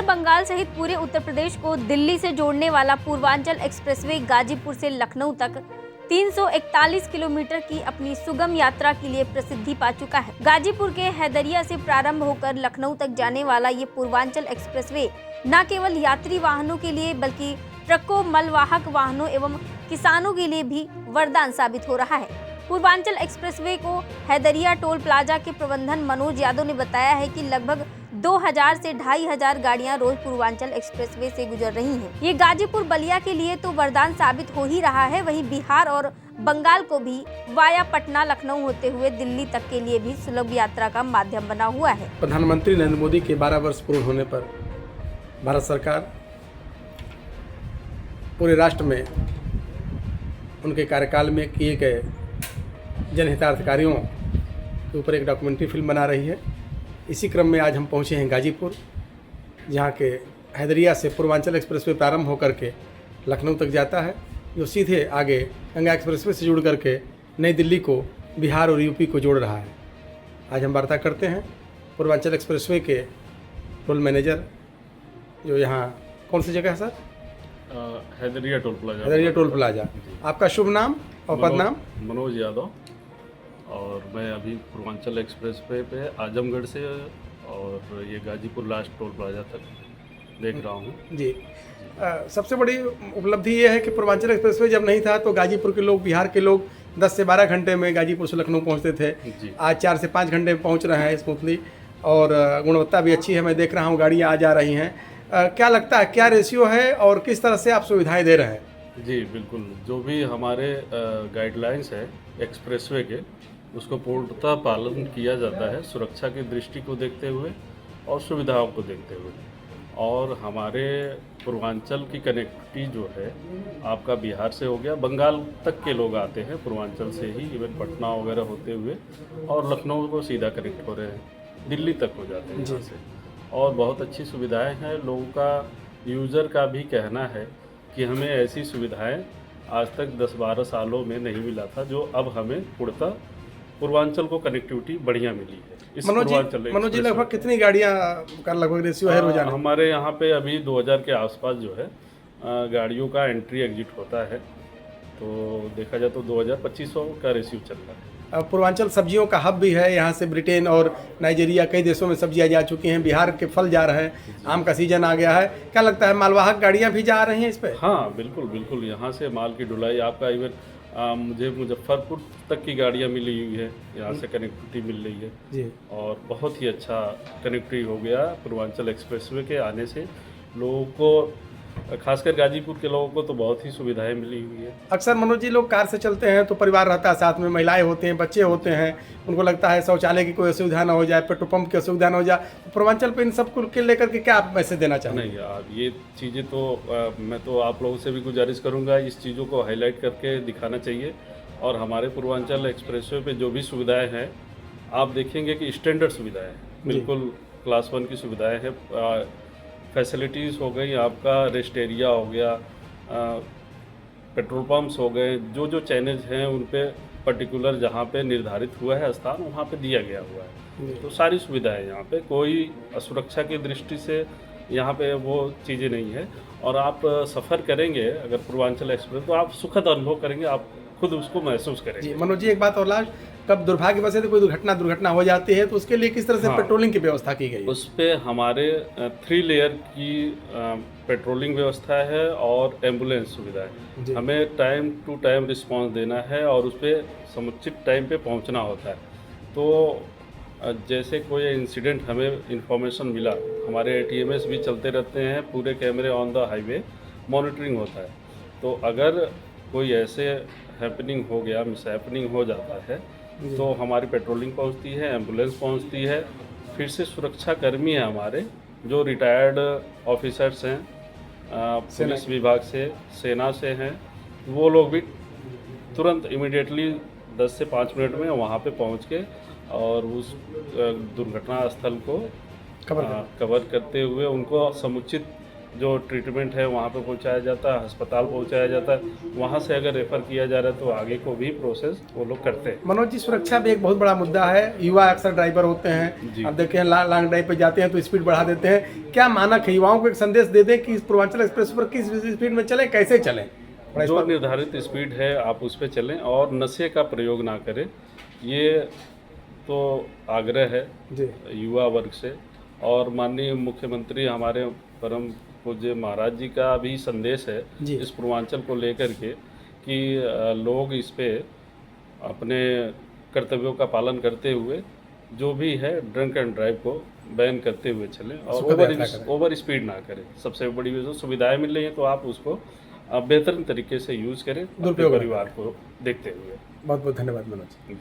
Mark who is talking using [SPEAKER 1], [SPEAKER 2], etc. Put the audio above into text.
[SPEAKER 1] बिहार, बंगाल सहित पूरे उत्तर प्रदेश को दिल्ली से जोड़ने वाला पूर्वांचल एक्सप्रेसवे गाजीपुर से लखनऊ तक 341 किलोमीटर की अपनी सुगम यात्रा के लिए प्रसिद्धि पा चुका है। गाजीपुर के हैदरिया से प्रारंभ होकर लखनऊ तक जाने वाला ये पूर्वांचल एक्सप्रेसवे न केवल यात्री वाहनों के लिए बल्कि ट्रकों, मलवाहक वाहनों एवं किसानों के लिए भी वरदान साबित हो रहा है। पूर्वांचल एक्सप्रेसवे को हैदरिया टोल प्लाजा के प्रबंधन मनोज यादव ने बताया है कि लगभग 2000 से 2500 गाड़ियां रोज पूर्वांचल एक्सप्रेसवे से गुजर रही हैं। ये गाजीपुर बलिया के लिए तो वरदान साबित हो ही रहा है, वहीं बिहार और बंगाल को भी वाया पटना, लखनऊ होते हुए दिल्ली तक के लिए भी सुलभ यात्रा का माध्यम बना हुआ है।
[SPEAKER 2] प्रधानमंत्री नरेंद्र मोदी के 12 वर्ष पूर्ण होने पर भारत सरकार पूरे राष्ट्र में उनके कार्यकाल में किए गए जनहितार्थ कार्यों के ऊपर एक डॉक्यूमेंट्री फिल्म बना रही है। इसी क्रम में आज हम पहुंचे हैं गाजीपुर, जहां के हैदरिया से पूर्वांचल एक्सप्रेसवे प्रारंभ होकर के लखनऊ तक जाता है, जो सीधे आगे गंगा एक्सप्रेसवे से जुड़ करके नई दिल्ली को, बिहार और यूपी को जोड़ रहा है। आज हम वार्ता करते हैं पूर्वांचल एक्सप्रेसवे के टोल मैनेजर, जो यहाँ कौन सी जगह है sir?
[SPEAKER 3] Haidariya toll plaza.
[SPEAKER 2] Haidariya toll plaza. आपका शुभ नाम और पद नाम?
[SPEAKER 3] मनोज यादव। और मैं अभी पूर्वांचल एक्सप्रेसवे पे आजमगढ़ से और ये गाजीपुर लास्ट टोल प्लाजा तक देख रहा हूँ
[SPEAKER 2] जी। सबसे बड़ी उपलब्धि ये है कि पूर्वांचल एक्सप्रेसवे जब नहीं था तो गाजीपुर के लोग, बिहार के लोग 10 से 12 घंटे में गाजीपुर से लखनऊ पहुँचते थे। आज 4 से 5 घंटे में पहुँच रहे हैं स्मूथली, और गुणवत्ता भी अच्छी है। मैं देख रहा हूँ गाड़ियाँ आ जा रही हैं। क्या लगता है, क्या रेशियो है और किस तरह से आप सुविधाएँ दे रहे हैं?
[SPEAKER 3] जी बिल्कुल, जो भी हमारे गाइडलाइंस है एक्सप्रेसवे के, उसको पूर्णतः पालन किया जाता है, सुरक्षा की दृष्टि को देखते हुए और सुविधाओं को देखते हुए। और हमारे पूर्वांचल की कनेक्टिविटी जो है, आपका बिहार से हो गया, बंगाल तक के लोग आते हैं पूर्वांचल से ही, इवन पटना वगैरह होते हुए, और लखनऊ को सीधा कनेक्ट हो रहे हैं, दिल्ली तक हो जाते हैं यहाँ से। और बहुत अच्छी सुविधाएं हैं। लोगों का, यूज़र का भी कहना है कि हमें ऐसी सुविधाएं आज तक 10-12 सालों में नहीं मिला था, जो अब हमें पूर्णतः पूर्वांचल को कनेक्टिविटी बढ़िया मिली है। इस
[SPEAKER 2] मनोज जी, लगभग कितनी गाड़ियाँ का लगभग रेशियो है रोजाना?
[SPEAKER 3] हमारे यहाँ पे अभी 2000 के आसपास जो है गाड़ियों का एंट्री एग्जिट होता है, तो देखा जाए तो 2000-2500 का रेशियो चल रहा है।
[SPEAKER 2] पूर्वांचल सब्जियों का हब भी है। यहाँ से ब्रिटेन और नाइजीरिया, कई देशों में सब्जियाँ जा चुकी हैं। बिहार के फल जा रहे हैं, आम का सीजन आ गया है। क्या लगता है, मालवाहक गाड़ियाँ भी जा रही हैं इस पर?
[SPEAKER 3] हाँ बिल्कुल बिल्कुल, यहाँ से माल की ढुलाई आपका इवन मुझे मुजफ्फरपुर तक की गाड़ियाँ मिली हुई है, यहाँ से कनेक्टिविटी मिल रही है
[SPEAKER 2] जी।
[SPEAKER 3] और बहुत ही अच्छा कनेक्टिविटी हो गया पूर्वांचल एक्सप्रेसवे के आने से। लोगों को, खासकर गाजीपुर के लोगों को तो बहुत ही सुविधाएं मिली हुई है।
[SPEAKER 2] अक्सर मनोज जी, लोग कार से चलते हैं तो परिवार रहता है साथ में, महिलाएं होते हैं, बच्चे होते हैं, उनको लगता है शौचालय की कोई असुविधा ना हो जाए, पेट्रोल पंप की असुविधा ना हो जाए। तो पूर्वांचल पे इन सब को लेकर के क्या आप मैसेज देना चाहेंगे?
[SPEAKER 3] नहीं यार, ये चीज़ें तो मैं तो आप लोगों से भी गुजारिश करूँगा, इस चीज़ों को हाईलाइट करके दिखाना चाहिए। और हमारे पूर्वांचल एक्सप्रेसवे पे जो भी सुविधाएँ हैं, आप देखेंगे कि स्टैंडर्ड सुविधाएँ हैं, बिल्कुल क्लास 1 की सुविधाएँ हैं। फैसिलिटीज़ हो गई, आपका रेस्ट एरिया हो गया, पेट्रोल पंप्स हो गए, जो जो चैनल्स हैं उन पे पर्टिकुलर जहाँ पे निर्धारित हुआ है स्थान, वहाँ पे दिया गया हुआ है। तो सारी सुविधाएं यहाँ पे, कोई सुरक्षा की दृष्टि से यहाँ पे वो चीज़ें नहीं है। और आप सफ़र करेंगे अगर पूर्वांचल एक्सप्रेस, तो आप सुखद अनुभव करेंगे, आप खुद उसको महसूस करेंगे।
[SPEAKER 2] मनोज जी, एक बात और लास्ट, कब दुर्भाग्यवश कोई दुर्घटना हो जाती है तो उसके लिए किस तरह से पेट्रोलिंग की व्यवस्था की गई?
[SPEAKER 3] उस पे हमारे 3 लेयर की पेट्रोलिंग व्यवस्था है और एम्बुलेंस सुविधा है। हमें टाइम टू टाइम रिस्पांस देना है और उस पर समुचित टाइम पे पहुंचना होता है। तो जैसे कोई इंसिडेंट हमें इंफॉर्मेशन मिला, हमारे ATMS भी चलते रहते हैं, पूरे कैमरे ऑन द हाईवे मॉनिटरिंग होता है। तो अगर कोई ऐसे हैपनिंग हो गया, मिस हैपनिंग हो जाता है, तो हमारी पेट्रोलिंग पहुंचती है, एम्बुलेंस पहुंचती है, फिर से सुरक्षा कर्मी हैं हमारे, जो रिटायर्ड ऑफिसर्स हैं पुलिस विभाग से, सेना से हैं, वो लोग भी तुरंत इमीडिएटली 10 से 5 मिनट में वहाँ पे पहुँच के और उस दुर्घटना स्थल को कवर करते हुए उनको समुचित जो ट्रीटमेंट है वहाँ पे पहुँचाया जाता है, अस्पताल पहुँचाया जाता है। वहाँ से अगर रेफ़र किया जा रहा है तो आगे को भी प्रोसेस वो लोग करते हैं।
[SPEAKER 2] मनोज जी, सुरक्षा भी एक बहुत बड़ा मुद्दा है। युवा अक्सर ड्राइवर होते हैं,
[SPEAKER 3] जी।
[SPEAKER 2] अब देखें लॉन्ग ड्राइव पे जाते हैं तो स्पीड बढ़ा देते हैं। क्या मानक है, युवाओं को एक संदेश दे दें कि इस पूर्वांचल एक्सप्रेस पर किस स्पीड में चलें, कैसे चलें? थोड़ा इस
[SPEAKER 3] जो
[SPEAKER 2] पर-
[SPEAKER 3] निर्धारित स्पीड है आप उस पर चलें और नशे का प्रयोग ना करें, ये तो आग्रह है
[SPEAKER 2] जी
[SPEAKER 3] युवा वर्ग से। और माननीय मुख्यमंत्री हमारे परम पूज्य महाराज जी का भी संदेश है
[SPEAKER 2] जी।
[SPEAKER 3] इस पूर्वांचल को लेकर के कि लोग इस पे अपने कर्तव्यों का पालन करते हुए जो भी है ड्रंक एंड ड्राइव को बैन करते हुए चलें और
[SPEAKER 2] सुखद यात्रा करें।
[SPEAKER 3] ओवर स्पीड ना करें। सबसे बड़ी जो सुविधाएं मिल रही हैं तो आप उसको बेहतरीन तरीके से यूज़ करें अपने
[SPEAKER 2] दुरुपयोग ना
[SPEAKER 3] परिवार को देखते हुए।
[SPEAKER 2] बहुत बहुत धन्यवाद मनोज।